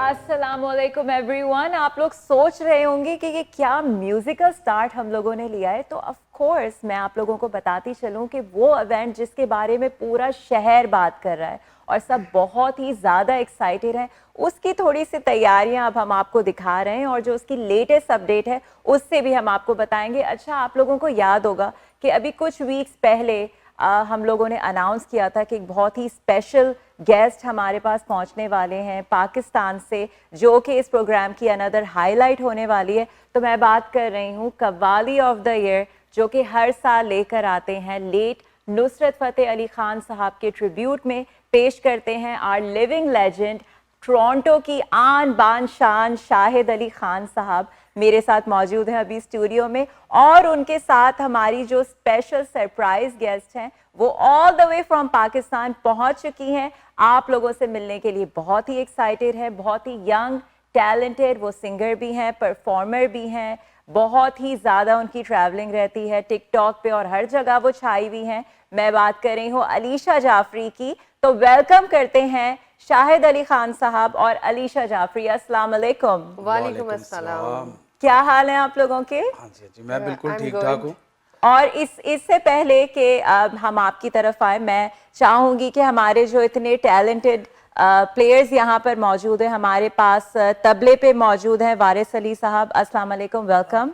अस्सलामुअलैकुम एवरीवन। आप लोग सोच रहे होंगे कि ये क्या म्यूजिकल स्टार्ट हम लोगों ने लिया है, तो ऑफ कोर्स मैं आप लोगों को बताती चलूं कि वो इवेंट जिसके बारे में पूरा शहर बात कर रहा है और सब बहुत ही ज़्यादा एक्साइटेड हैं, उसकी थोड़ी सी तैयारियां अब हम आपको दिखा रहे हैं और जो उसकी लेटेस्ट अपडेट है उससे भी हम आपको बताएंगे। अच्छा, आप लोगों को याद होगा कि अभी कुछ वीक्स पहले हम लोगों ने अनाउंस किया था कि एक बहुत ही स्पेशल गेस्ट हमारे पास पहुंचने वाले हैं पाकिस्तान से, जो कि इस प्रोग्राम की अनदर हाईलाइट होने वाली है। तो मैं बात कर रही हूँ कव्वाली ऑफ द ईयर, जो कि हर साल लेकर आते हैं लेट नुसरत फ़तेह अली खान साहब के ट्रिब्यूट में पेश करते हैं आर लिविंग लेजेंड, टोरंटो की आन बान शान शाहिद अली खान साहब मेरे साथ मौजूद हैं अभी स्टूडियो में। और उनके साथ हमारी जो स्पेशल सरप्राइज गेस्ट हैं वो all the way from Pakistan पहुंच चुकी हैं आप लोगों से मिलने के लिए। बहुत ही एक्साइटेड है, बहुत ही यंग टैलेंटेड, वो सिंगर भी हैं, परफॉर्मर भी हैं, बहुत ही ज़्यादा उनकी ट्रैवलिंग रहती है टिकटॉक पे और हर जगह वो छाई हुई हैं। मैं बात कर रही हूँ अलीशा जाफरी की। तो वेलकम करते हैं शाहिद अली खान साहब और अलीशा जाफरी। अस्सलाम वालेकुम। वालेकुम अस्सलाम। क्या हाल है आप लोगों के? हाँ जी, मैं बिल्कुल ठीक ठाक हूँ। और इससे पहले कि हम आपकी तरफ आए, मैं चाहूँगी कि हमारे जो इतने टैलेंटेड प्लेयर्स यहाँ पर मौजूद हैं, हमारे पास तबले पे मौजूद हैं वारिस अली साहब। अस्सलाम वालेकुम, वेलकम।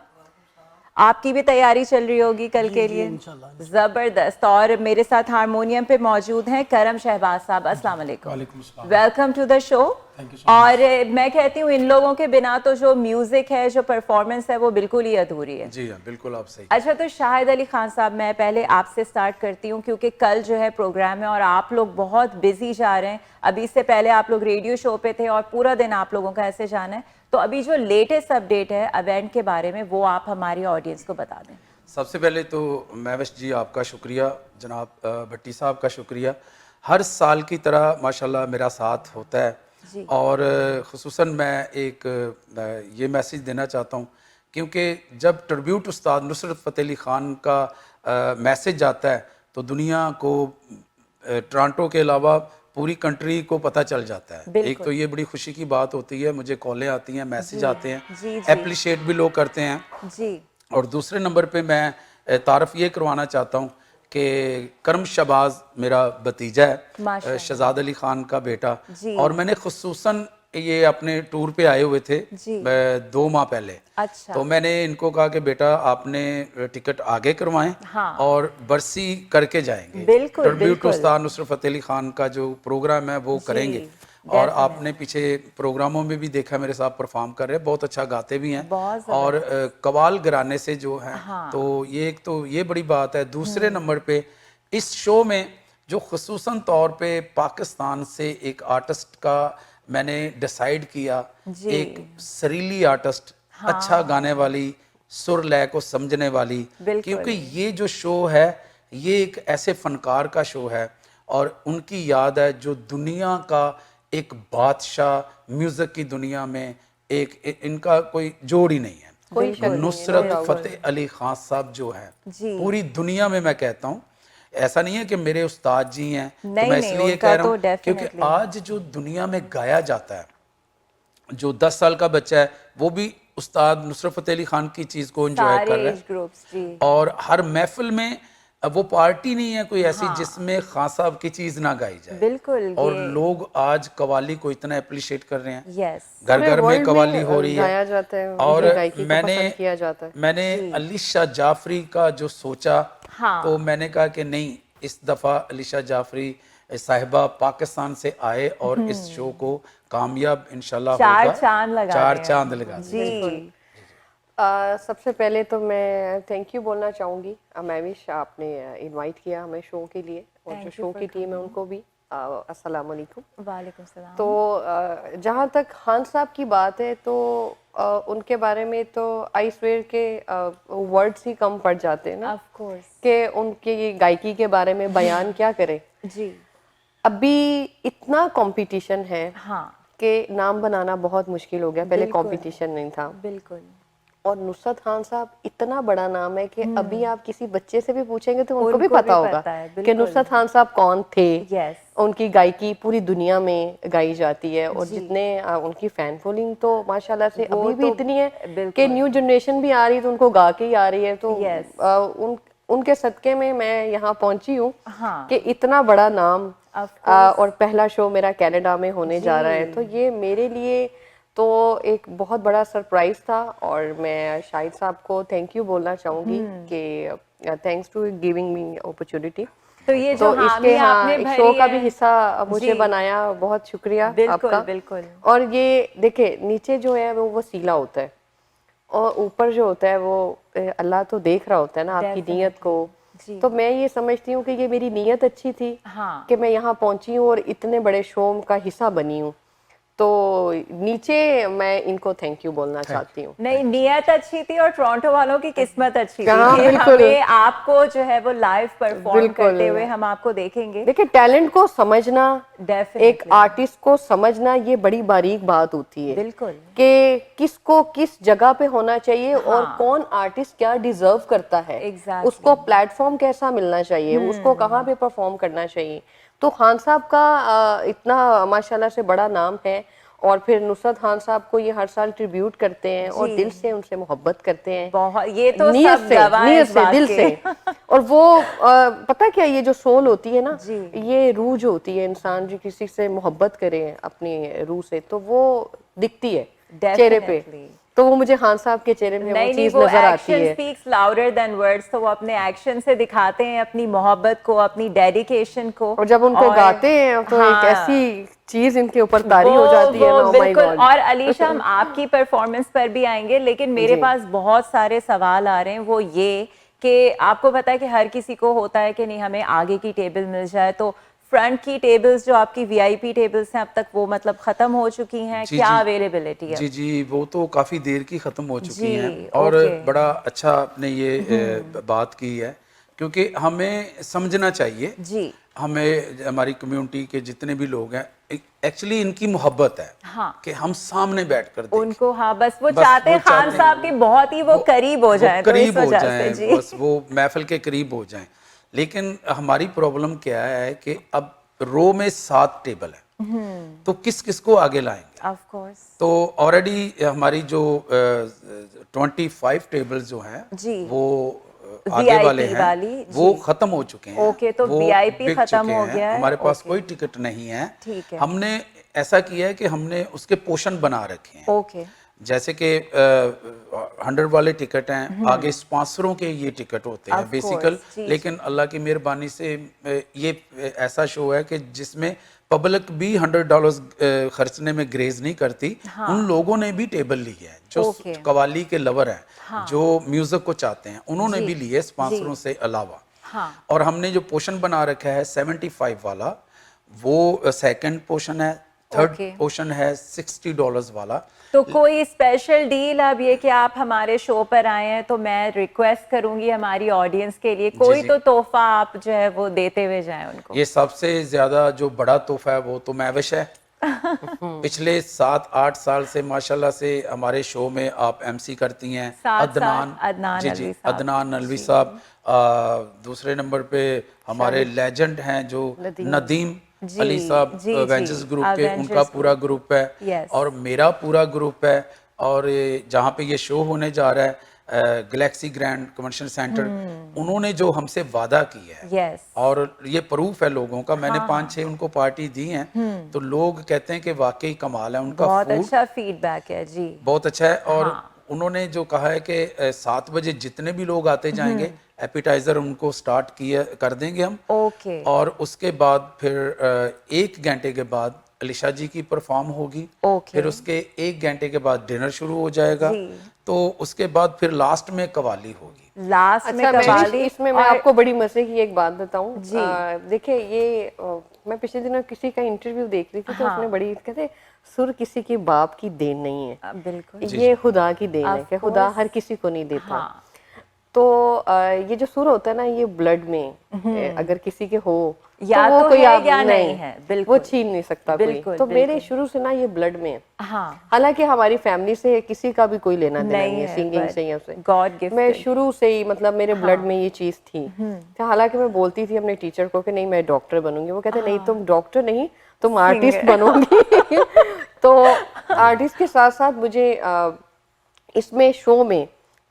आपकी भी तैयारी चल रही होगी कल के लिए? ज़बरदस्त। और मेरे साथ हारमोनियम पे मौजूद हैं करम शहबाज साहब। अस्सलाम वालेकुम, वेलकम टू द शो। और मैं कहती हूँ इन लोगों के बिना तो जो म्यूजिक है, जो परफॉर्मेंस है, वो बिल्कुल ही अधूरी है। जी हाँ, बिल्कुल आप सही। अच्छा, तो शाहिद अली खान साहब, मैं पहले आपसे स्टार्ट करती हूँ क्योंकि कल जो है प्रोग्राम है और आप लोग बहुत बिजी जा रहे हैं। अभी इससे पहले आप लोग रेडियो शो पे थे और पूरा दिन आप लोगों का ऐसे जाना है, तो अभी जो लेटेस्ट अपडेट है इवेंट के बारे में वो आप हमारी ऑडियंस को बता दें। सबसे पहले तो महविश जी आपका शुक्रिया, जनाब भट्टी साहब का शुक्रिया। हर साल की तरह माशाल्लाह मेरा साथ होता है और ख़ुसूसन मैं एक ये मैसेज देना चाहता हूँ क्योंकि जब ट्रिब्यूट उस्ताद नुसरत फ़तेह अली ख़ान का मैसेज जाता है तो दुनिया को टोरंटो के अलावा पूरी कंट्री को पता चल जाता है। एक तो ये बड़ी खुशी की बात होती है, मुझे कॉलें आती हैं, मैसेज आते हैं, एप्रिशिएट भी लोग करते हैं जी। और दूसरे नंबर पे मैं तारफ़ ये करवाना चाहता हूँ कि करम शहबाज मेरा भतीजा है, शहजाद अली खान का बेटा, और मैंने खुसूसन ये अपने टूर पे आए हुए थे 2 माह पहले। अच्छा। तो मैंने इनको कहा कि बेटा आपने टिकट आगे करवाएं और बरसी करके जाएंगे। ट्रिब्यूट उस्ताद नुसरत फ़तेह अली खान का जो प्रोग्राम है वो करेंगे। और आपने पीछे प्रोग्रामों में भी देखा मेरे साथ परफॉर्म कर रहे हैं, बहुत अच्छा गाते भी हैं और कवाल घराने से जो है। तो ये एक तो ये बड़ी बात है। दूसरे नंबर पे इस शो में जो खुसूसन तौर पे पाकिस्तान से एक आर्टिस्ट का मैंने डिसाइड किया, एक सरीली आर्टिस्ट, अच्छा गाने वाली, सुर लय को समझने वाली, क्योंकि ये जो शो है ये एक ऐसे फनकार का शो है और उनकी याद है जो दुनिया का एक बादशाह, म्यूजिक की दुनिया में एक इनका कोई जोड़ ही नहीं है। नुसरत फ़तेह अली खान साहब जो है पूरी दुनिया में, मैं कहता हूँ, ऐसा नहीं है कि मेरे उस्ताद जी हैं तो मैं इसलिए कह रहा हूँ क्योंकि आज जो दुनिया में गाया जाता है, जो 10 साल का बच्चा है वो भी उस्ताद नुसरत फ़तेह अली खान की चीज़ को एंजॉय कर रहा है। और हर महफिल में वो पार्टी नहीं है कोई ऐसी जिसमें खान साहब की चीज ना गाई जाए। बिल्कुल। और लोग आज कवाली को इतना अप्रिशिएट कर रहे हैं, घर घर में कवाली हो रही है जाता है और मैंने अलीशा जाफरी का जो सोचा तो मैंने कहा कि नहीं, इस दफ़ा अलीशा जाफरी साहिबा पाकिस्तान से आए और इस शो को कामयाब इंशाल्लाह चार होगा। चांद लगा चार रहे हैं। चांद लगा देंगे। जी सबसे पहले तो मैं थैंक यू बोलना चाहूँगी मैविश, आपने इनवाइट किया हमें शो के लिए, और Thank जो you शो for की टीम है coming. उनको भी अस्सलाम वालेकुम। वालेकुम सलाम। तो जहाँ तक खान साहब की बात है तो उनके बारे में तो आई स्वेयर के वर्ड्स ही कम पड़ जाते हैं ना, ऑफ कोर्स। कि उनकी गायकी के बारे में बयान क्या करें। जी अभी इतना कंपटीशन है हाँ कि नाम बनाना बहुत मुश्किल हो गया, पहले बिल्कुल। कंपटीशन नहीं था। बिल्कुल। और नुसरत खान साहब इतना बड़ा नाम है कि अभी आप किसी बच्चे से भी पूछेंगे तो उनको भी उनको पता भी होगा पता है, कि बिल्कुल। नुसरत खान साहब कौन थे। यस उनकी गायकी पूरी दुनिया में गाई जाती है, और जी। जितने उनकी फैन फॉलोइंग तो माशाल्लाह से वो अभी भी तो इतनी है बिल्कुल। कि न्यू जनरेशन भी आ रही है तो उनको गा के ही आ रही है। तो Yes. उनके सदके में मैं यहाँ पहुंची हूँ हाँ कि इतना बड़ा नाम ऑफ कोर्स। और पहला शो मेरा कनाडा में होने जा रहा है, जी। तो ये मेरे लिए तो एक बहुत बड़ा सरप्राइज था। और मैं शाहिद साहब को थैंक यू बोलना चाहूँगी कि thanks to giving me opportunity. तो ये जो तो हामी इसके आपने एक भरी शो का भी है। हिस्सा मुझे जी। बनाया, बहुत शुक्रिया बिल्कुल आपका। बिल्कुल। और ये देखे नीचे जो है वो सीला होता है, और ऊपर जो होता है वो अल्लाह तो देख रहा होता है ना आपकी नीयत को। जी तो मैं ये समझती हूँ कि ये मेरी नीयत अच्छी थी हाँ कि मैं यहाँ पहुंची हूँ और इतने बड़े शो का हिस्सा बनी हूँ। तो नीचे मैं इनको थैंक यू बोलना चाहती हूँ। नहीं, नियत अच्छी थी और टोरंटो वालों की किस्मत अच्छी थी हाँ, कि बिल्कुल। हमें आपको जो है वो लाइव परफॉर्म बिल्कुल। करते हुए हम आपको देखेंगे। देखिए टैलेंट को समझना, एक डेफिनेटली आर्टिस्ट को समझना, ये बड़ी बारीक बात होती है बिल्कुल। कि किसको किस जगह पे होना चाहिए और हाँ। कौन आर्टिस्ट क्या डिजर्व करता है। Exactly. उसको प्लेटफॉर्म कैसा मिलना चाहिए, उसको कहाँ पे परफॉर्म करना चाहिए। तो खान साहब का इतना माशाल्लाह से बड़ा नाम है, और फिर नुसरत खान साहब को ये हर साल ट्रिब्यूट करते हैं और जी। दिल से उनसे मोहब्बत करते हैं। बहुत, ये तो नीयत सब से, गवाह हैं नीयत इस से, बात दिल के। से। और वो पता क्या, ये जो सोल होती है ना, जी। ये रूह जो होती है, इंसान जो किसी से मोहब्बत करे अपनी रूह से, तो वो दिखती है चेहरे पे। Definitely. तो वो मुझे खान साहब के चेहरे में वो नहीं चीज वो नजर आती एक्शन है। स्पीक्स लाउडर देन वर्ड्स, तो वो अपने एक्शन से दिखाते हैं अपनी मोहब्बत को, अपनी डेडिकेशन को। और जब उनको गाते हैं तो एक हाँ, ऐसी चीज इनके ऊपर तारी हो जाती है ना, oh my बिल्कुल। God। और अलीशा, हम आपकी परफॉर्मेंस पर भी आएंगे, लेकिन मेरे जी। पास बहुत सारे सवाल आ रहे हैं। वो ये कि आपको पता है कि हर किसी को होता है कि नहीं हमें आगे की टेबल मिल जाए, तो फ्रंट की टेबल्स जो आपकी वीआईपी टेबल्स हैं अब तक वो मतलब खत्म हो चुकी हैं, जी क्या जी अवेलेबिलिटी है? जी जी, वो तो काफ़ी देर की ख़त्म हो चुकी जी, हैं। और ओके। बड़ा अच्छा आपने ये बात की है, क्योंकि हमें समझना चाहिए, जी हमें हमारी कम्युनिटी के जितने भी लोग हैं, एक्चुअली इनकी मोहब्बत है हाँ। कि हम सामने बैठकर देखें। उनको हाँ बस वो बस चाहते वो हैं खान चाहते साहब हैं के बहुत ही वो करीब हो जाएं, तो इस करीब हो वजह से जाएं, जी। बस वो महफिल के करीब हो जाएं। लेकिन हमारी प्रॉब्लम क्या है कि अब रो में 7 टेबल है, तो किस किस को आगे लाएंगे। Of course. तो ऑलरेडी हमारी जो 25 टेबल्स जो हैं जी। वो आगे VIP वाले हैं, वाली, वो जी। खत्म हो चुके हैं। ओके, तो वो VIP बिक खत्म चुके हो हैं, गया है, हमारे पास ओके। कोई टिकट नहीं है। ठीक है। हमने ऐसा किया है कि हमने उसके पोर्शन बना रखे हैं। ओके। जैसे कि 100 वाले टिकट हैं, आगे स्पॉन्सरों के ये टिकट होते हैं Of बेसिकल। course, जी, लेकिन अल्लाह की मेहरबानी से ये ऐसा शो है कि जिसमें पब्लिक भी $100 खर्चने में ग्रेज नहीं करती। उन लोगों ने भी टेबल ली है जो ओके। कवाली के लवर हैं, जो म्यूजिक को चाहते हैं, उन्होंने जी, भी लिए स्पॉन्सरों जी। से अलावा। हाँ। और हमने जो पोर्शन बना रखा है 75 वाला, वो सेकंड पोर्शन है। Third okay. पोर्शन है $60 वाला। तो कोई स्पेशल डील अब ये कि आप हमारे शो पर आए हैं, तो मैं रिक्वेस्ट करूंगी हमारी ऑडियंस के लिए कोई जी। तो तोहफा आप जो है वो देते हुए जाएं उनको। ये सबसे ज्यादा जो बड़ा तोहफा है वो तो मैविश है। पिछले 7-8 साल से माशाल्लाह से हमारे शो में आप एमसी करती हैं। 7 साल, अदनान अदनान जी अलवी जी, साहब। अदनान नलवी जी। साहब। दूसरे नंबर पे हमारे लेजेंड हैं जो नदीम जी, अली साहब, जी, वेंचर्स जी, ग्रुप के, Avengers उनका पूरा Group। ग्रुप है। Yes। और मेरा पूरा ग्रुप है। और जहाँ पे ये शो होने जा रहा है गैलेक्सी ग्रैंड कन्वेंशन सेंटर, उन्होंने जो हमसे वादा किया है, यस। और ये प्रूफ है लोगों का, मैंने हाँ, 5-6 उनको पार्टी दी हैं, तो लोग कहते हैं कि वाकई कमाल है उनका बहुत फूड, अच्छा फीडबैक है जी। बहुत अच्छा है। और हाँ। उन्होंने जो कहा है कि 7 बजे जितने भी लोग आते जाएंगे, एपिटाइजर उनको स्टार्ट किया कर देंगे हम। ओके। और उसके बाद फिर 1 घंटे के बाद अलीशा जी की परफॉर्म होगी। Okay. फिर उसके 1 घंटे के बाद डिनर शुरू हो जाएगा। जी। तो उसके बाद फिर लास्ट में कवाली होगी। लास्ट में अच्छा, कवाली। इसमें मैं और आपको बड़ी मजे की एक बात बताऊं। जी। देखिए ये मैं पिछले दिनों किसी का इंटरव्यू देख रही थी, तो हाँ। उसने बड़ी कहते सुर किसी के बाप की देन नहीं है, बिल्कुल। ये खुदा की देन है Of कि खुदा course. हर किसी को नहीं देता। हाँ। तो ये जो सुर होता है ना, ये ब्लड में अगर किसी के हो या वो तो कोई है आप या नहीं है, बिल्कुल। वो छीन नहीं सकता बिल्कुल, कोई। तो मेरे बिल्कुल। शुरू से ना ये ब्लड में है। हाँ। हालांकि हमारी फैमिली से किसी का भी कोई लेना देना नहीं नहीं है है, सिंगिंग but से या से। God gifted. मैं शुरू से ही मतलब मेरे ब्लड में ये चीज थी। तो हालांकि मैं बोलती थी अपने टीचर को कि नहीं मैं डॉक्टर बनूंगी, वो कहते नहीं तुम डॉक्टर नहीं, तुम आर्टिस्ट बनोगी। तो आर्टिस्ट के साथ साथ मुझे इसमें शो में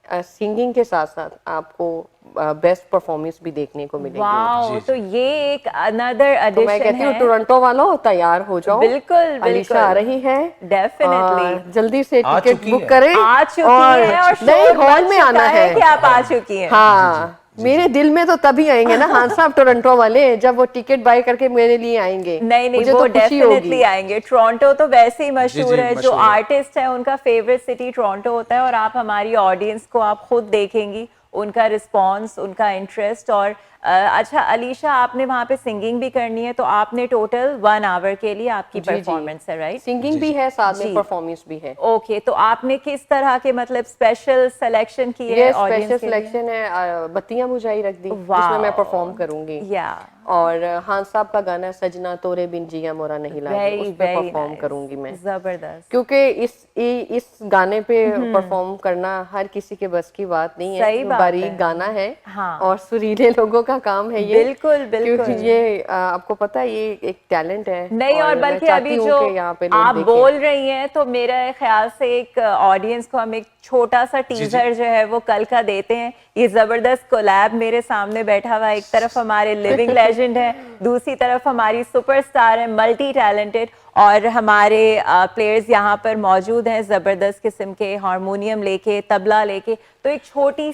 सिंगिंग के साथ साथ आपको बेस्ट परफॉर्मेंस भी देखने को मिलेगी। वाओ, तो ये एक अनदर तो मैं एडिशन कहती हूँ है। टोरंटो वालों तैयार हो जाओ, बिल्कुल, अलीशा आ रही है। Definitely. जल्दी से आ टिकट चुकी बुक है। करें आ चुकी और है और नहीं शोर हॉल मच में चुका आना है कि आप आ चुकी हैं। हाँ मेरे दिल में तो तभी आएंगे ना हाँ साहब टोरंटो वाले, जब वो टिकट बाय करके मेरे लिए आएंगे। नहीं मुझे वो तो खुशी होगी। डेफिनेटली आएंगे। टोरंटो तो वैसे ही मशहूर जी, है, जो मशहूर है। आर्टिस्ट है उनका फेवरेट सिटी टोरंटो होता है। और आप हमारी ऑडियंस को आप खुद देखेंगी, उनका रिस्पांस, उनका इंटरेस्ट। और अच्छा अलीशा, आपने वहाँ पे सिंगिंग भी करनी है, तो आपने टोटल 1 आवर के लिए आपकी परफॉर्मेंस है, राइट? सिंगिंग भी है साथ जी। में परफॉर्मेंस भी है। ओके, तो आपने किस तरह के मतलब स्पेशल सिलेक्शन की है ये ऑडियंस स्पेशल के लिए? सिलेक्शन है, बत्तियां बुझाई रख दी, वाह। जिसमें मैं परफॉर्म करूंगी। या और हाँ साहब का गाना सजना तोरे बिन जिया मोरा नहीं लागे, वेरी उस पे वेरी परफॉर्म करूंगी मैं। जबरदस्त। क्योंकि इस गाने पे परफॉर्म करना हर किसी के बस की बात नहीं सही है। बात बारीक है। गाना है हाँ। और सुरीले लोगों का काम है ये। बिल्कुल, बिल्कुल। क्योंकि ये आपको पता है ये एक टैलेंट है। नहीं, और मैं बल्कि चाहती अभी हूँ जो कि यहाँ पे लोग आप देखें। बोल रही हैं, तो मेरे ख्याल से एक ऑडियंस को हम एक छोटा सा टीजर जो है वो कल का देते हैं। ये जबरदस्त कोलैब मेरे सामने बैठा हुआ, एक तरफ हमारे लिविंग लेजेंड है, दूसरी तरफ हमारी सुपरस्टार है, मल्टी टैलेंटेड। और हमारे प्लेयर्स यहाँ पर मौजूद हैं जबरदस्त किस्म के, हारमोनियम लेके, तबला लेके। तो एक छोटी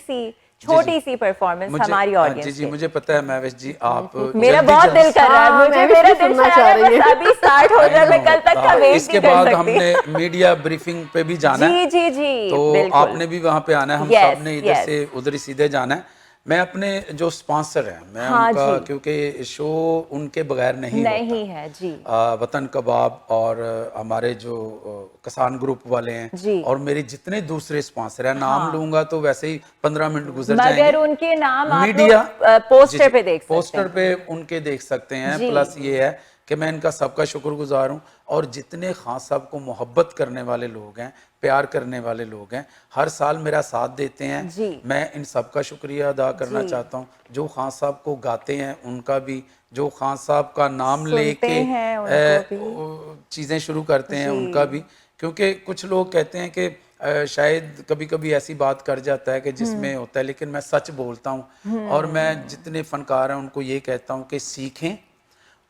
सी परफॉर्मेंस हमारी ऑडियंस जी जी के। मुझे पता है महवेश जी, आप मेरा जल्दी बहुत जल्दी दिल कर रहा है, हाँ, मुझे मैं भी मेरा सुनना दिल चाह चाह रहा रही है बस है। अभी स्टार्ट हो जाए, मैं कल तक का वेट इसके नहीं कर बाद सकती। हमने मीडिया ब्रीफिंग पे भी जाना है। जी जी जी, तो बिल्कुल। आपने भी वहाँ पे आना है, हम Yes, सब ने इधर yes. से उधर ही सीधे जाना है। मैं अपने जो स्पॉन्सर हैं मैं हाँ उनका, जी। क्योंकि शो उनके बगैर नहीं नहीं होता। है जी। वतन कबाब और हमारे जो किसान ग्रुप वाले हैं जी। और मेरे जितने दूसरे स्पॉन्सर हैं, नाम हाँ। लूंगा तो वैसे ही 15 मिनट गुजर मगर जाएंगे। उनके नाम आप मीडिया लोग पोस्टर जी, जी, पे देख सकते पोस्टर हैं। पे उनके देख सकते हैं। जी। प्लस ये है कि मैं इनका सबका शुक्रगुजार हूँ। और जितने खान साहब को मोहब्बत करने वाले लोग हैं, प्यार करने वाले लोग हैं, हर साल मेरा साथ देते हैं, जी। मैं इन सबका शुक्रिया अदा करना जी। चाहता हूँ। जो खान साहब को गाते हैं उनका भी, जो खान साहब का नाम सुनते लेके हैं उनको चीज़ें शुरू करते हैं जी। उनका भी। क्योंकि कुछ लोग कहते हैं कि शायद कभी कभी ऐसी बात कर जाता है कि जिसमें होता है, लेकिन मैं सच बोलता हूँ। और मैं जितने फनकार हैं उनको ये कहता हूँ कि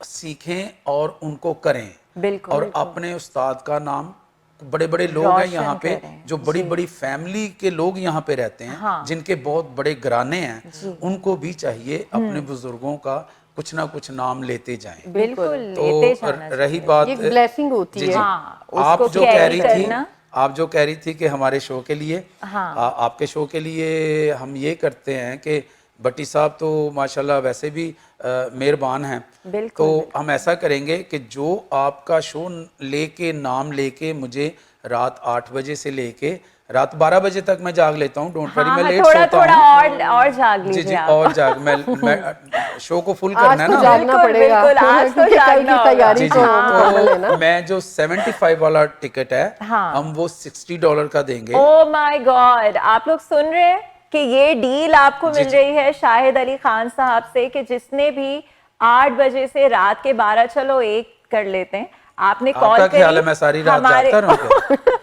सीखें और उनको करें। बिल्कुल, और अपने उस्ताद का नाम, बड़े बड़े लोग हैं रोशन यहाँ पे, करें। जो बड़ी बड़ी फैमिली के लोग यहाँ पे रहते हैं, हाँ। जिनके बहुत बड़े घराने हैं, उनको भी चाहिए अपने बुजुर्गों का कुछ ना कुछ नाम लेते जाएं। बिल्कुल तो लेते जाना रही चाहिए। बात, ये ब्लेसिंग होती जी, है। जी, हाँ, आप उसको जो कह कैरी रही थी, करना। आप जो कह रही थी कि हमारे शो के लिए, हाँ। आपके शो के लिए हम ये करते हैं कि भट्टी साहब तो माशाल्लाह वैसे भी मेहरबान हैं। बिल्कुल, तो हम ऐसा करेंगे कि जो आपका शो लेके, नाम लेके, मुझे रात 8 बजे से लेके रात 12 बजे तक मैं जाग लेता हूँ। डोंट वरी, हाँ, मैं हाँ, लेट थोड़ा सोता थोड़ा हूँ। और जाग जी जी, लीजिए आप। और जाग मैं शो को फुल आज करना है तो ना। जागना बिल्कुल, पड़ेगा बिल्कुल, आज तो क्योंकि कल जागना की होगा। तैयारी जी तो जी, मुकम्मल है ना। तो मैं जो 75 वाला टिकट है, हाँ। हम वो $60 का देंगे। ओ माय गॉड, आप लोग सुन रहे हैं कि ये डील आपको जी, मिल जी। रही है शाहिद अली खान साहब से, कि जिसने भी 8 बजे से रात के 12, चलो 1 कर लेते हैं, आपने कॉल आपका करी ख्याल है मैं सारी रात जागता रहूं क्या?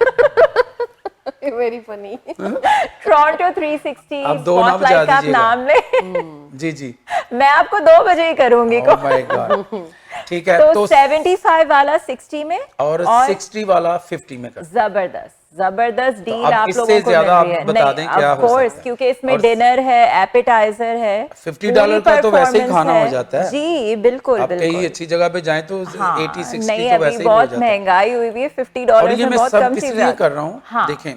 Very funny. टोरंटो 360 आप 2 ना बजा स्पॉटलाइट का आप दीजिएगा। नाम ले। जी जी, मैं आपको 2 बजे ही करूंगी ओह माय गॉड। ठीक है, तो तो 75 वाला 60 में और 60 वाला 50 में कर। जबरदस्त डील अब आप इससे लोगों को ज्यादा मिल रही है। आप बता दें क्या हो कोर्स सकता है। क्योंकि इसमें और डिनर है, एपेटाइजर है, $50 का तो वैसे ही performance खाना हो है। जाता है। जी बिल्कुल आप कहीं बिल्कुल। अच्छी जगह पे जाएं तो हाँ 80-60 नहीं, तो अभी वैसे ही हो बहुत जाता है। महंगाई हुई हुई है, और $50 ये में मैं बहुत सब कम किस चीज लिए आती कर रहा हूँ, हाँ। देखें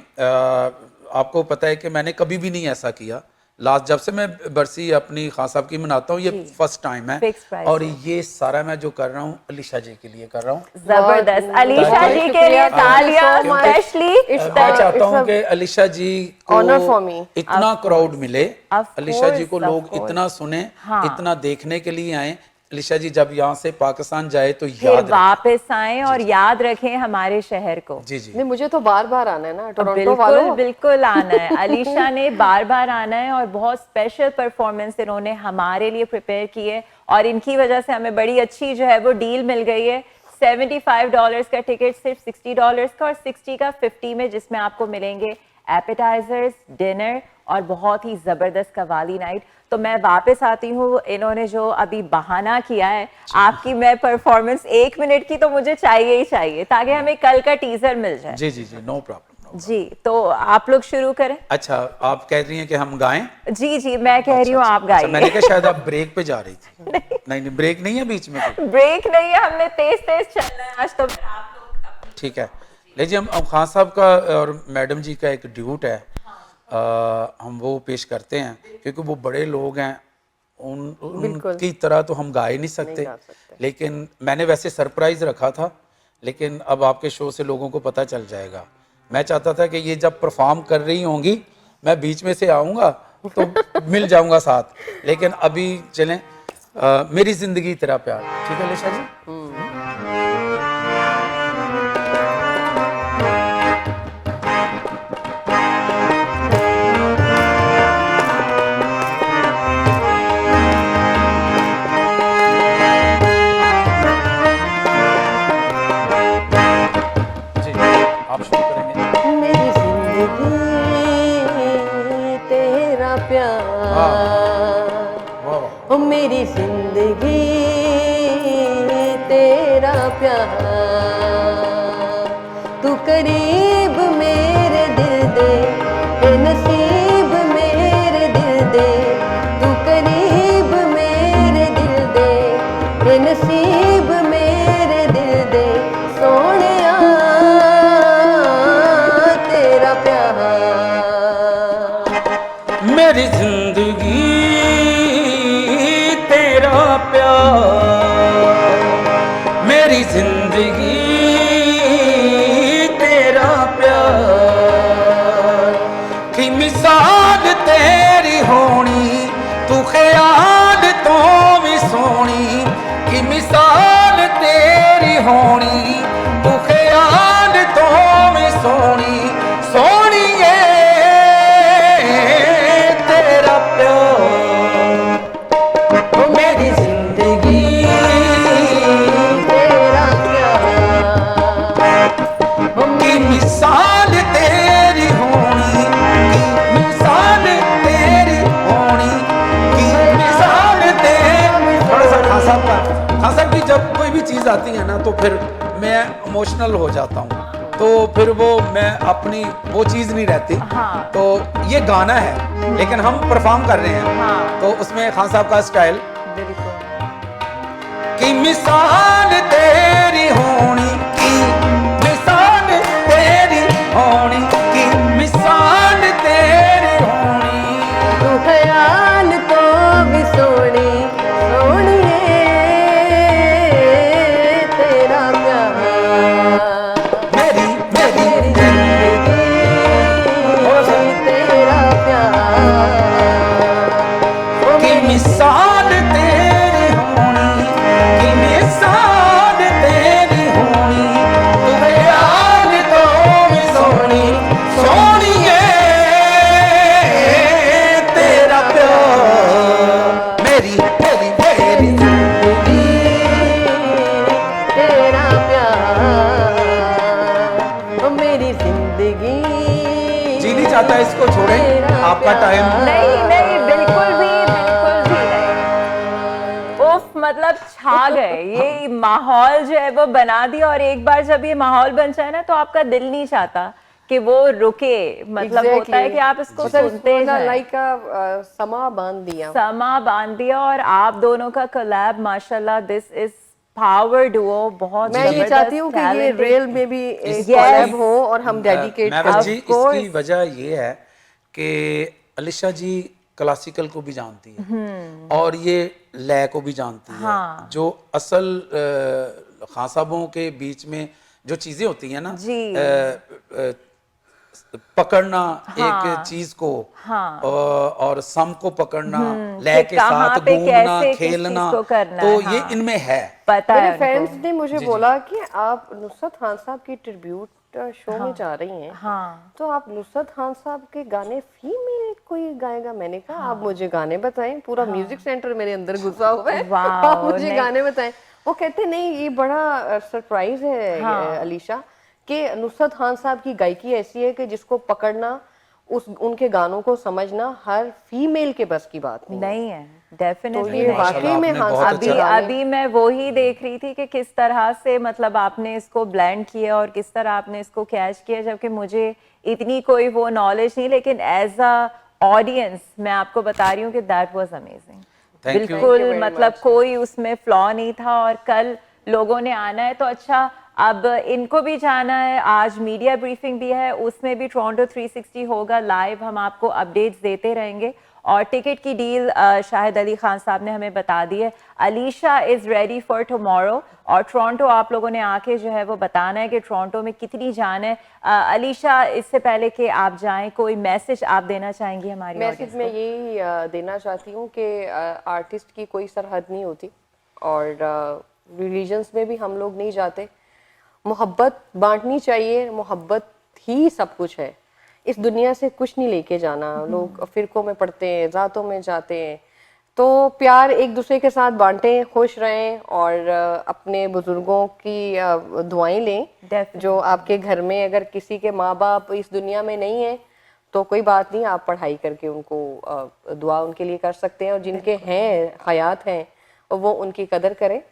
आपको पता है कि मैंने कभी भी नहीं ऐसा किया। लास्ट जब से मैं बरसी अपनी खान साहब की मनाता हूँ, ये जी। फर्स्ट टाइम है। Fixed price और है। ये सारा मैं जो कर रहा हूँ अलीशा जी के लिए कर रहा हूँ। जबरदस्त अलीशा ताकि- जी के लिए तालियां so much. स्पेशली। मैं चाहता हूँ कि अलीशा जी को honor for me. इतना क्राउड मिले, Of अलीशा जी course, को of लोग course. इतना सुने, हाँ। इतना देखने के लिए आए। अलीशा जी जब यहाँ से पाकिस्तान जाए तो फिर याद रखें। वापस आए और याद रखें हमारे शहर को। जी जी। नहीं, मुझे तो बार बार आना है ना टोरंटो बिल्कुल वालों। बिल्कुल आना है। अलीशा ने बार बार आना है और बहुत स्पेशल परफॉर्मेंस इन्होंने हमारे लिए प्रिपेयर की है और इनकी वजह से हमें बड़ी अच्छी जो है वो डील मिल गई है। $75 का टिकट सिर्फ $60 का और 60 का 50 में, जिसमें आपको मिलेंगे एपेटाइजर्स, डिनर और बहुत ही जबरदस्त कवाली नाइट। तो मैं वापस आती हूँ, इन्होंने जो अभी बहाना किया है आपकी मैं परफॉर्मेंस 1 मिनट की तो मुझे चाहिए ही चाहिए ताकि हमें कल का टीजर मिल जाए। जी जी जी, नो प्रॉब्लम। जी तो आप लोग शुरू करें। अच्छा, आप कह रही हैं कि हम गाएं? जी जी मैं कह रही हूँ आप अच्छा, मैंने गाइए। कहा शायद आप ब्रेक पे जा रही थी। नहीं ब्रेक नहीं है बीच में कोई। ब्रेक नहीं है, हमने तेज तेज चलना है आज तो। फिर आप लोग ठीक है, लीजिए हम खान साहब का और मैडम जी का एक ड्यूट है, हम वो पेश करते हैं क्योंकि वो बड़े लोग हैं, उनकी तरह तो हम गा ही नहीं सकते। लेकिन मैंने वैसे सरप्राइज रखा था, लेकिन अब आपके शो से लोगों को पता चल जाएगा। मैं चाहता था कि ये जब परफॉर्म कर रही होंगी मैं बीच में से आऊँगा तो मिल जाऊँगा साथ, लेकिन अभी चलें। मेरी जिंदगी तेरा प्यार, ठीक है अलीशा जी? जी आप शुरू करेंगे। मेरी जिंदगी तेरा प्यार, वाह वाह। ओ मेरी जिंदगी तेरा प्यार, तू करीब मेरे दिल दे, ए नसीब मेरे दिल दे, तू करीब मेरे दिल दे, ए नसीब मेरे दिल दे, सोनिया तेरा प्यार। मेरी जिंदगी तेरा प्यार, मेरी जिंदगी तेरा प्यार, की मिसाल तेरी होनी, तू ख्याल तो भी सोनी, की मिसाल तेरी होनी, तू ख्याल तो भी सोनी, सोनी है तेरा प्यार, ओ मेरी जिंदगी तेरा प्यार, की मिसाल तेरी होनी, की मिसाल तेरी होनी, की मिसाल तेरी। थोड़ा सा खान साहब की जब कोई भी चीज़ आती है ना तो फिर मैं इमोशनल हो जाता हूँ, तो फिर वो मैं अपनी वो चीज़ नहीं रहती। हाँ। तो ये गाना है लेकिन हम परफॉर्म कर रहे हैं, हाँ। तो उसमें खान साहब का स्टाइल बिल्कुल। की मिसाल तेरी होनी, की मिसाल तेरी होनी, की मिसाल तेरी होनी, तू ख्याल तो भी सोनी, सोनिए तेरा प्यार, मेरी मेरी मेरी जिंदगी तेरा प्यार, ओ की मेरी मिसाल तेरी होनी, की मिसाल तेरी होनी, तू याद तो भी सोनी, सोनी है तेरा प्यार, मेरी मेरी मेरी जिंदगी तेरा प्यार, ओ मेरी जिंदगी। जी नहीं चाहता इसको छोड़ें, आपका टाइम। नहीं नहीं बिल्कुल भी नहीं। उफ मतलब छा गए, ये माहौल जो है वो बना दिया। और एक बार जब ये माहौल बन जाए ना तो आपका दिल नहीं चाहता कि वो रुके, मतलब होता है कि आप इसको सुनते जाएं। लाइक समा बांध दिया, समा बांध दिया। और आप दोनों का कोलैब माशाल्लाह, दिस इज पावर डुओ, बहुत मैं ये चाहती हूँ कि ये रियल में भी एक कोलैब हो और हम डेडिकेट महविश जी, इसकी वजह ये है कि अलीशा जी क्लासिकल को भी जानती है और ये लय को भी जानती है। जो असल खान साहबों के बीच में जो चीजें होती हैं ना, पकड़ना एक चीज को, और सम को पकड़ना, लय के साथ घूमना, खेलना, तो ये इनमें है। मेरे फैंस ने मुझे बोला कि आप नुसरत खान साहब की ट्रिब्यूट शो में जा रही हैं, तो आप नुसरत खान साहब के गाने फीमेल कोई गाएगा? मैंने कहा आप मुझे गाने बताएं, पूरा म्यूजिक सेंटर मेरे अंदर घुसा हुआ है, आप मुझे गाने बताएं। वो कहते नहीं, ये बड़ा सरप्राइज है अलीशा, कि नुसरत खान साहब की गायकी ऐसी है कि जिसको पकड़ना, उनके गानों को समझना हर फीमेल के बस की बात नहीं है। डेफिनेटली तो ये वाकई में अभी मैं वो ही देख रही थी कि किस तरह से मतलब आपने इसको ब्लेंड किया और किस तरह आपने इसको कैच किया, जबकि मुझे इतनी कोई वो नॉलेज नहीं, लेकिन एज अ ऑडियंस मैं आपको बता रही हूँ कि दैट वाज अमेजिंग। बिल्कुल, मतलब कोई उसमें फ्लॉ नहीं था। और कल लोगों ने आना है तो अच्छा, अब इनको भी जाना है, आज मीडिया ब्रीफिंग भी है, उसमें भी टोरंटो 360 होगा लाइव, हम आपको अपडेट्स देते रहेंगे। और टिकट की डील शाहिद अली खान साहब ने हमें बता दी है। Alisha is ready for tomorrow, और टोरंटो आप लोगों ने आके जो है वो बताना है कि टोरंटो में कितनी जान है। अलीशा, इससे पहले कि आप जाएं, कोई मैसेज आप देना चाहेंगी हमारी ऑडियंस को? मैसेज मैं यही देना चाहती हूँ कि आर्टिस्ट की कोई सरहद नहीं होती, और रिलीजन्स में भी हम लोग नहीं जाते। मोहब्बत बांटनी चाहिए, मोहब्बत ही सब कुछ है। इस दुनिया से कुछ नहीं लेके जाना। लोग फिरकों में पड़ते हैं, ज़ातों में जाते हैं, तो प्यार एक दूसरे के साथ बांटें, खुश रहें, और अपने बुजुर्गों की दुआएं लें। जो आपके घर में अगर किसी के माँ बाप इस दुनिया में नहीं है तो कोई बात नहीं, आप पढ़ाई करके उनको दुआ उनके लिए कर सकते हैं, और जिनके हैं हयात हैं वो उनकी कदर करें।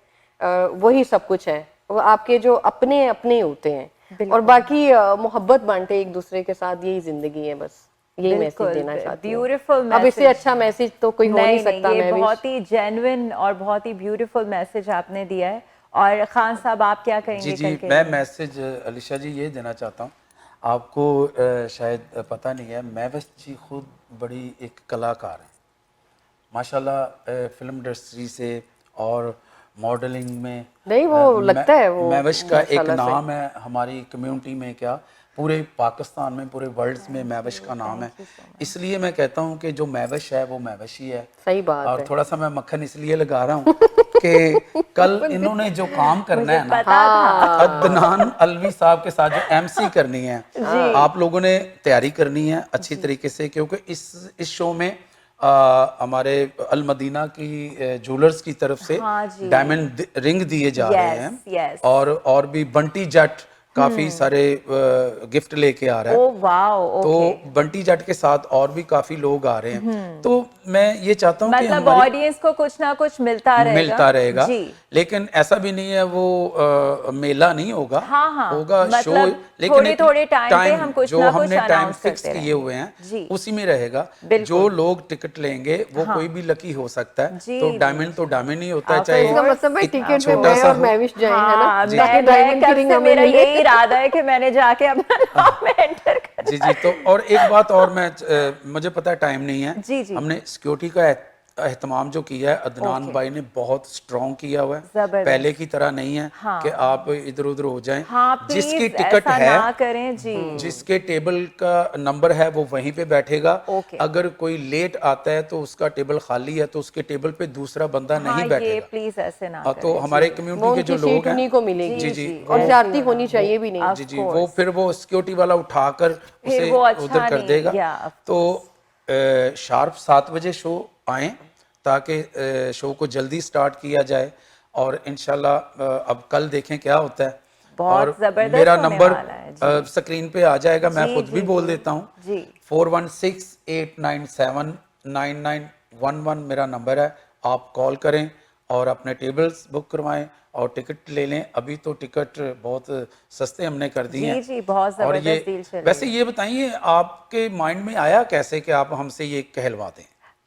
वही सब कुछ है, वो आपके जो अपने अपने होते हैं। और बाकी मोहब्बत बांटे एक दूसरे के साथ, यही जिंदगी है। बस यही मैसेज देना चाहती हूँ। ब्यूटीफुल। अब इससे अच्छा मैसेज तो कोई हो नहीं सकता। ये बहुत ही जेन्युइन और बहुत ही ब्यूटीफुल मैसेज आपने दिया है। और खान साहब, आप क्या कहेंगे? जी, मैं मैसेज अलीशा जी ये देना चाहता हूँ। आपको शायद पता नहीं है, महविश जी खुद बड़ी एक कलाकार है माशाल्लाह, फिल्म इंडस्ट्री से और मॉडलिंग में नहीं, वो लगता है वो महविश का एक नाम है हमारी कम्युनिटी में, क्या पूरे पाकिस्तान में, पूरे वर्ल्ड में महविश का नाम है। इसलिए मैं कहता हूँ कि जो महविश है वो महविश ही है। सही बात और है। थोड़ा सा मैं मक्खन इसलिए लगा रहा हूँ कि कल इन्होंने जो काम करना है ना, अदनान अलवी साहब के साथ जो एमसी करनी है, आप लोगों ने तैयारी करनी है अच्छी तरीके से, क्योंकि इस शो में हमारे अल मदीना की ज्वेलर्स की तरफ से डायमंड रिंग दिए जा रहे हैं, और भी बंटी जट काफी सारे गिफ्ट लेके आ रहा है। तो बंटी जट के साथ और भी काफी लोग आ रहे हैं। तो मैं ये चाहता हूँ मतलब ऑडियंस को कुछ ना कुछ मिलता रहेगा। लेकिन ऐसा भी नहीं है वो मेला नहीं होगा। होगा मतलब शो, लेकिन थोड़े टाइम जो हमने टाइम फिक्स किए हुए हैं उसी में रहेगा। जो लोग टिकट लेंगे वो कोई भी लकी हो सकता है। तो डायमंड ही होता है, चाहे छोटा सा हो। मेरा यही इरादा है कि मैंने जाके अपना नाम एंटर कर। जी। तो और एक बात और, मुझे पता है टाइम नहीं है, हमने सिक्योरिटी का एहतमाम जो किया है अदनान भाई ने बहुत स्ट्रॉन्ग किया हुआ है। पहले की तरह नहीं है कि आप इधर उधर हो जाएं। जिसकी टिकट है, जिसके टेबल का नंबर है वो वहीं पे बैठेगा। अगर कोई लेट आता है तो उसका टेबल खाली है तो उसके टेबल पे दूसरा बंदा नहीं बैठेगा। प्लीज ऐसे ना तो हमारे कम्युनिटी के जो लोग हैं को मिलेगी। जी, और ज्यादती होनी चाहिए भी नहीं। जी, वो फिर वो सिक्योरिटी वाला उठाकर उसे उधर कर देगा। तो शार्प 7 बजे शो आए ताकि शो को जल्दी स्टार्ट किया जाए, और इंशाल्लाह अब कल देखें क्या होता है। और मेरा नंबर स्क्रीन पे आ जाएगा, मैं खुद भी बोल देता हूँ, 4168979911 मेरा नंबर है। आप कॉल करें और अपने टेबल्स बुक करवाएं और टिकट ले लें। अभी तो टिकट बहुत सस्ते हमने कर दिए हैं। जी, बहुत और जबरदस्त डील चल रही वैसे है। ये बताइए, आपके माइंड में आया कैसे कि आप हमसे ये कहलवा दें?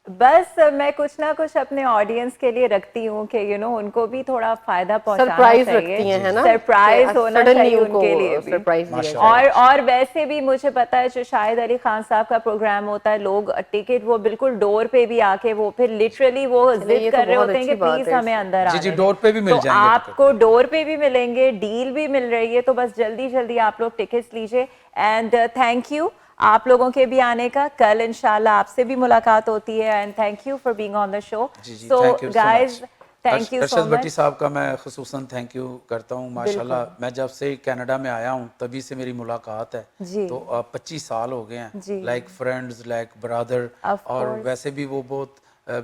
बस मैं कुछ ना कुछ अपने ऑडियंस के लिए रखती हूँ कि उनको भी थोड़ा फायदा पहुंचाना सरप्राइज चाहिए, रखती हैं, है ना? सरप्राइज होना सडनली चाहिए उनको उनके लिए भी। सरप्राइज दिया माशाल्लाह। जाए। और वैसे भी मुझे पता है जो शाहिद अली खान साहब का प्रोग्राम होता है, लोग टिकट वो बिल्कुल डोर पे भी आके वो फिर लिटरली वो चलिए, जिद ये तो कर रहे बहुत होते हैं कि अच्छी बात प्लीज है। हमें अंदर जी आने जी, दें। डोर पे भी मिल तो जाएंगे आपको टिकट। डोर पे भी मिलेंगे, डील भी मिल रही है, तो बस जल्दी जल्दी आप लोग टिकट्स लीजिए। एंड थैंक यू आप लोगों के भी आने का। कल इंशाल्लाह आपसे भी मुलाकात होती है। And thank you for being on the show. जी जी, so thank you so guys, much. Thank you so Arshad Bhatti much. Sahab का मैं खुसूसन थैंक यू करता हूँ। माशाल्लाह, बिल्कुल। मैं जब से कनाडा में आया हूँ तभी से मेरी मुलाकात है। जी। तो 25 साल हो गए हैं, जी। Like friends, like brother. Of और course। वैसे भी वो बहुत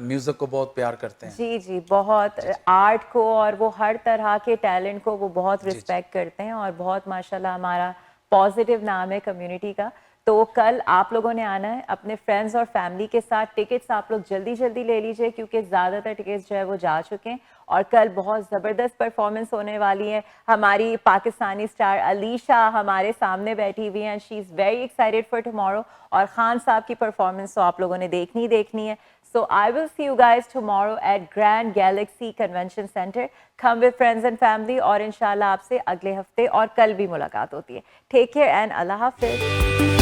म्यूज़िक को बहुत प्यार करते हैं। जी जी, बहुत जी जी आर्ट को और वो हर तरह के टैलेंट को वो बहुत जी जी। रिस्पेक्ट करते हैं और बहुत माशाल्लाह हमारा पॉजिटिव नाम है कम्युनिटी का। तो कल आप लोगों ने आना है अपने फ्रेंड्स और फैमिली के साथ। टिकट्स आप लोग जल्दी जल्दी ले लीजिए क्योंकि ज़्यादातर टिकट्स जो है वो जा चुके हैं। और कल बहुत ज़बरदस्त परफॉर्मेंस होने वाली है। हमारी पाकिस्तानी स्टार अलीशा हमारे सामने बैठी हुई हैं। She is very excited for tomorrow. और खान साहब की परफॉर्मेंस तो आप लोगों ने देखनी ही देखनी है। So I will see you guys tomorrow at Grand Galaxy Convention Center. Come with friends and family और इंशाल्लाह आपसे अगले हफ्ते और कल भी मुलाकात होती है। Take care and Allah Hafiz.